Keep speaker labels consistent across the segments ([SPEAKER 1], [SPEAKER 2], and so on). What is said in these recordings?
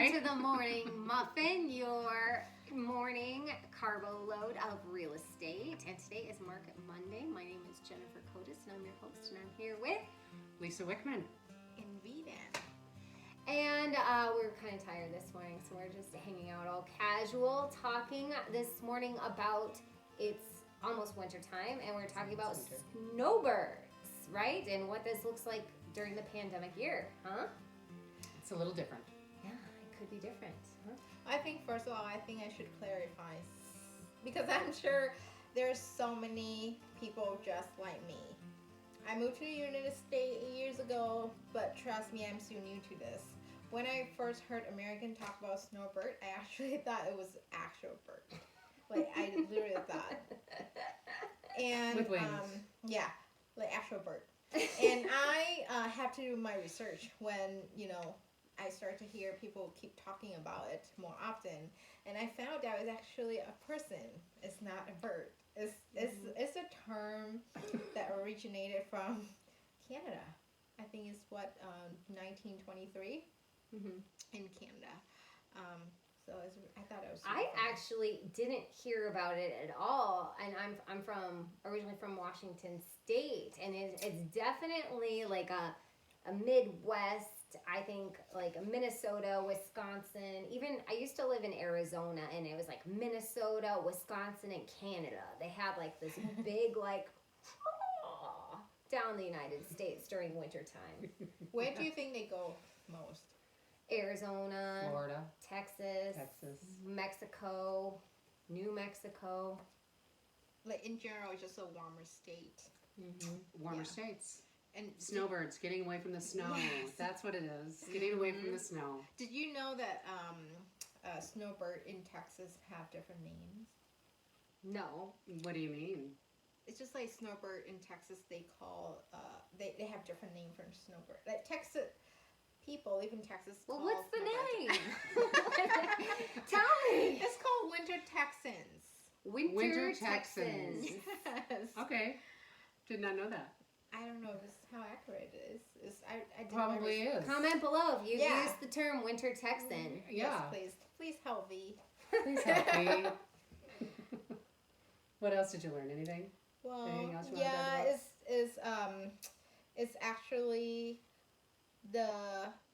[SPEAKER 1] back to the Morning Muffin, your morning carbo load of real estate. And today is Market Monday. My name is Jennifer Cotis, and I'm your host, and I'm here with
[SPEAKER 2] Lisa Wichmann
[SPEAKER 3] and Vedan.
[SPEAKER 1] And we're kind of tired this morning, so we're just hanging out all casual, talking this morning about it's almost winter time, and we're talking about snowbirds, right? And what this looks like during the pandemic year, huh?
[SPEAKER 2] It's a little different.
[SPEAKER 1] Yeah, it could be different, huh?
[SPEAKER 3] I think, first of all, I should clarify, because I'm sure there's so many people just like me. I moved to the United States years ago, but trust me, I'm still new to this. When I first heard American talk about snowbird, I actually thought it was actual bird. Like, I literally thought. And,
[SPEAKER 2] with wings.
[SPEAKER 3] Yeah, like actual bird. And I have to do my research when, I start to hear people keep talking about it more often. And I found out it's actually a person. It's not a bird. It's a term that originated from Canada. I think it's 1923 in Canada. So I thought it was.
[SPEAKER 1] I actually didn't hear about it at all, and I'm originally from Washington State, and it's definitely like a Midwest. I think like Minnesota, Wisconsin. Even I used to live in Arizona, and it was like Minnesota, Wisconsin, and Canada. They had like this big like down the United States during winter time.
[SPEAKER 3] Where do you think they go most?
[SPEAKER 1] Arizona,
[SPEAKER 2] Florida,
[SPEAKER 1] Texas, Mexico, New Mexico.
[SPEAKER 3] Like in general, it's just a warmer state.
[SPEAKER 2] Warmer states.
[SPEAKER 3] And
[SPEAKER 2] Snowbirds, getting away from the snow.
[SPEAKER 3] Yes.
[SPEAKER 2] That's what it is. Getting away from the snow.
[SPEAKER 3] Did you know that snowbird in Texas have different names?
[SPEAKER 1] No.
[SPEAKER 2] What do you mean?
[SPEAKER 3] It's just like snowbird in Texas. They call they have different name for snowbird. Like Texas people live in Texas.
[SPEAKER 1] Well,
[SPEAKER 3] call
[SPEAKER 1] what's the
[SPEAKER 3] snowbird-
[SPEAKER 1] name? Tell me.
[SPEAKER 3] It's called winter Texans.
[SPEAKER 1] Winter
[SPEAKER 2] Texans.
[SPEAKER 1] Texans.
[SPEAKER 3] Yes.
[SPEAKER 2] Okay. Did not know that.
[SPEAKER 3] I don't know if it's how accurate it is. I did
[SPEAKER 2] Probably is.
[SPEAKER 1] Comment below if you
[SPEAKER 3] Yeah.
[SPEAKER 1] used the term winter Texan.
[SPEAKER 2] Yeah.
[SPEAKER 3] Yes, please help me.
[SPEAKER 2] Please help me. What else did you learn? Anything?
[SPEAKER 3] Well,
[SPEAKER 2] Anything else you want to talk about?
[SPEAKER 3] it's actually the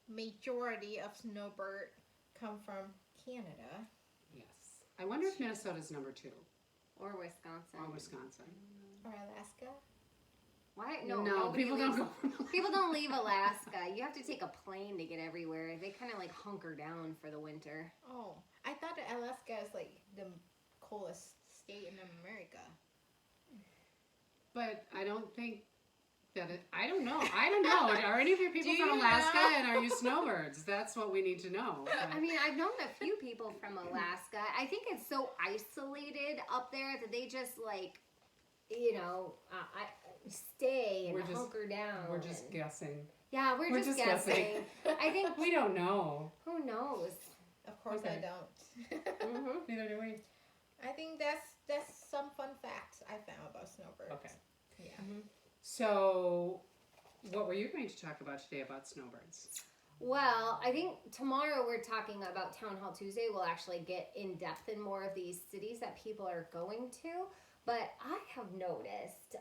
[SPEAKER 3] majority of snowbird come from Canada.
[SPEAKER 2] Yes. I wonder if Minnesota's number 2.
[SPEAKER 1] Or Wisconsin.
[SPEAKER 2] Or Wisconsin.
[SPEAKER 3] Or Alaska.
[SPEAKER 1] Why?
[SPEAKER 2] No,
[SPEAKER 1] nobody
[SPEAKER 2] people
[SPEAKER 1] leaves-
[SPEAKER 2] don't go.
[SPEAKER 1] People don't leave Alaska. You have to take a plane to get everywhere. They kind of like hunker down for the winter.
[SPEAKER 3] Oh, I thought that Alaska is like the coolest state in America.
[SPEAKER 2] But I don't think that I don't know. Are any of your people
[SPEAKER 3] Do
[SPEAKER 2] from
[SPEAKER 3] you
[SPEAKER 2] Alaska,
[SPEAKER 3] know?
[SPEAKER 2] and are you snowbirds? That's what we need to know.
[SPEAKER 1] I mean, I've known a few people from Alaska. I think it's so isolated up there that they just like, stay and hunker down.
[SPEAKER 2] We're just guessing.
[SPEAKER 1] Yeah, we're just guessing. I think
[SPEAKER 2] We don't know.
[SPEAKER 1] who knows.
[SPEAKER 3] Of course,
[SPEAKER 2] Okay.
[SPEAKER 3] I don't.
[SPEAKER 1] Mm-hmm.
[SPEAKER 2] Neither do we.
[SPEAKER 3] I think that's some fun facts I found about snowbirds.
[SPEAKER 2] Okay.
[SPEAKER 3] Yeah.
[SPEAKER 2] So, what were you going to talk about today about snowbirds?
[SPEAKER 1] Well, I think tomorrow we're talking about Town Hall Tuesday. We'll actually get in depth in more of these cities that people are going to. But I have noticed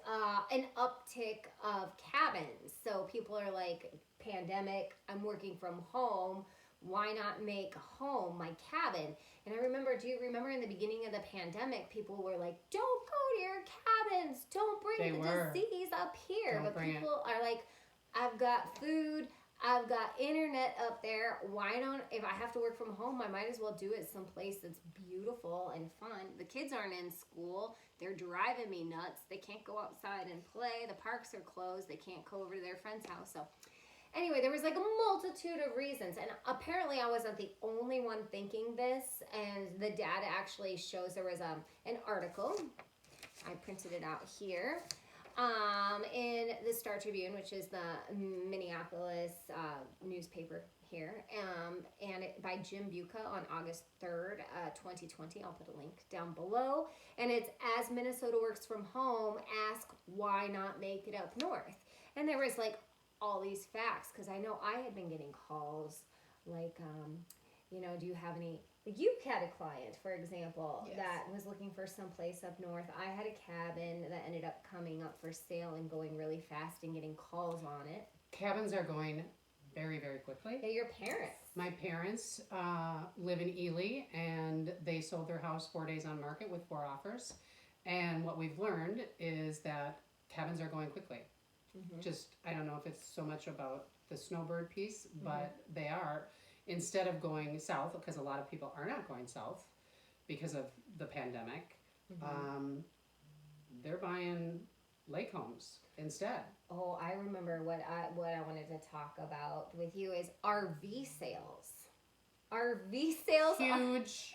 [SPEAKER 1] an uptick of cabins. So people are like, pandemic, I'm working from home. Why not make home my cabin? And do you remember in the beginning of the pandemic, people were like, don't go to your cabins. Don't bring the disease up here.
[SPEAKER 2] Don't
[SPEAKER 1] but
[SPEAKER 2] bring
[SPEAKER 1] people are like, I've got food. I've got internet up there. Why don't, if I have to work from home, I might as well do it someplace that's beautiful and fun. The kids aren't in school. They're driving me nuts. They can't go outside and play. The parks are closed. They can't go over to their friend's house. So anyway, there was like a multitude of reasons. And apparently I wasn't the only one thinking this. And the data actually shows there was an article. I printed it out here. In the Star Tribune, which is the Minneapolis newspaper here, and by Jim Buca on August 3rd, 2020. I'll put a link down below. And it's, as Minnesota works from home, ask why not make it up north. And there was like all these facts, because I know I had been getting calls like, you know, do you have any, like you had a client, for example,
[SPEAKER 3] Yes.
[SPEAKER 1] that was looking for some place up north. I had a cabin that ended up coming up for sale and going really fast and getting calls on it.
[SPEAKER 2] Cabins are going very, very quickly.
[SPEAKER 1] Yeah, your parents.
[SPEAKER 2] My parents live in Ely, and they sold their house 4 days on market with 4 offers. And what we've learned is that cabins are going quickly.
[SPEAKER 1] Mm-hmm.
[SPEAKER 2] Just, I don't know if it's so much about the snowbird piece, but they are, instead of going south, because a lot of people are not going south because of the pandemic, they're buying lake homes instead.
[SPEAKER 1] Oh, I remember what I wanted to talk about with you is RV sales. RV sales are,
[SPEAKER 2] Huge.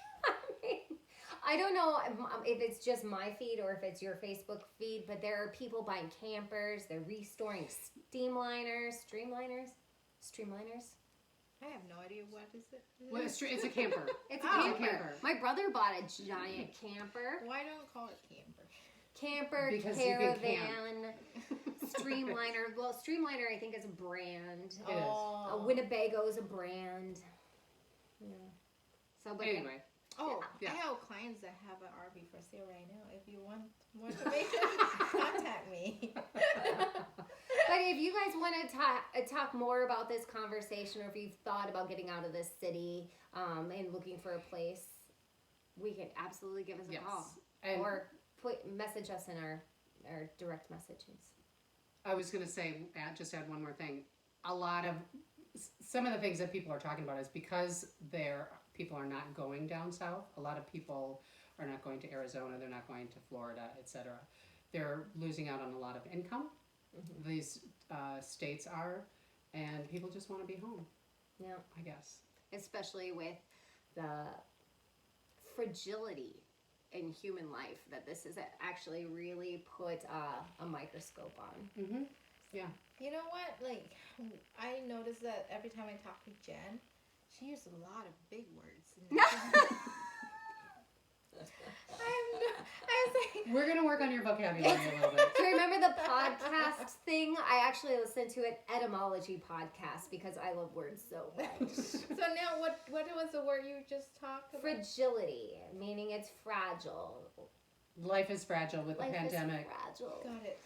[SPEAKER 1] I don't know if it's just my feed or if it's your Facebook feed, but there are people buying campers. They're restoring streamliners.
[SPEAKER 3] I have no idea what is it.
[SPEAKER 2] Well, it's a camper.
[SPEAKER 1] It's a
[SPEAKER 3] Oh,
[SPEAKER 1] camper. My brother bought a giant camper.
[SPEAKER 3] Why don't call it camper?
[SPEAKER 1] Camper,
[SPEAKER 2] Because you can
[SPEAKER 1] caravan, streamliner. Well, streamliner I think is a brand.
[SPEAKER 2] It is.
[SPEAKER 3] Oh.
[SPEAKER 1] Winnebago is a brand. Yeah. So, but
[SPEAKER 2] Anyway,
[SPEAKER 3] Oh,
[SPEAKER 2] Yeah.
[SPEAKER 3] I have clients that have an RV for sale right now. If you want more information, contact me.
[SPEAKER 1] But if you guys want to talk more about this conversation, or if you've thought about getting out of this city and looking for a place, we can absolutely give us a
[SPEAKER 2] yes.
[SPEAKER 1] call
[SPEAKER 2] And
[SPEAKER 1] or message us in our direct messages.
[SPEAKER 2] I was going to say, just add one more thing. Some of the things that people are talking about is because people are not going down south. A lot of people are not going to Arizona. They're not going to Florida, etc. They're losing out on a lot of income. Mm-hmm. These states are, and people just want to be home.
[SPEAKER 1] Yeah,
[SPEAKER 2] I guess.
[SPEAKER 1] especially with the fragility in human life that this has actually really put a microscope on.
[SPEAKER 2] Mm-hmm. Yeah.
[SPEAKER 3] You know what? Like, I noticed that every time I talk to Jen, she uses a lot of big words. I was like,
[SPEAKER 2] We're going to work on your vocabulary a little bit.
[SPEAKER 1] Do you remember the podcast thing? I actually listened to an etymology podcast because I love words so much.
[SPEAKER 3] so now what was the word you just talked about?
[SPEAKER 1] Fragility, meaning it's fragile.
[SPEAKER 2] Life is fragile with the
[SPEAKER 1] Life
[SPEAKER 2] pandemic.
[SPEAKER 1] is fragile.
[SPEAKER 3] Got it.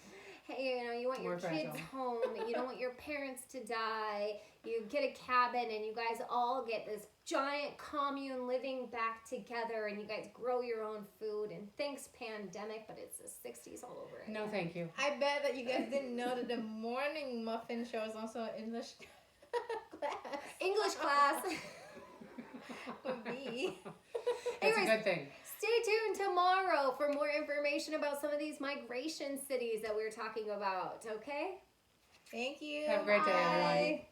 [SPEAKER 1] Hey, you know, you want your
[SPEAKER 2] More
[SPEAKER 1] kids
[SPEAKER 2] fragile.
[SPEAKER 1] home. You don't want your parents to die. You get a cabin and you guys all get this giant commune living back together and you guys grow your own food. And thanks, pandemic, but it's the 60s all over again.
[SPEAKER 2] No, thank you.
[SPEAKER 3] I bet that you guys didn't know that the Morning Muffin Show is also an English class.
[SPEAKER 1] English class.
[SPEAKER 3] Would be.
[SPEAKER 2] That's
[SPEAKER 1] Anyways,
[SPEAKER 2] a good thing.
[SPEAKER 1] Stay tuned tomorrow for more information about some of these migration cities that we were talking about, okay?
[SPEAKER 3] Thank you.
[SPEAKER 2] Have a great day, everyone.
[SPEAKER 1] Bye.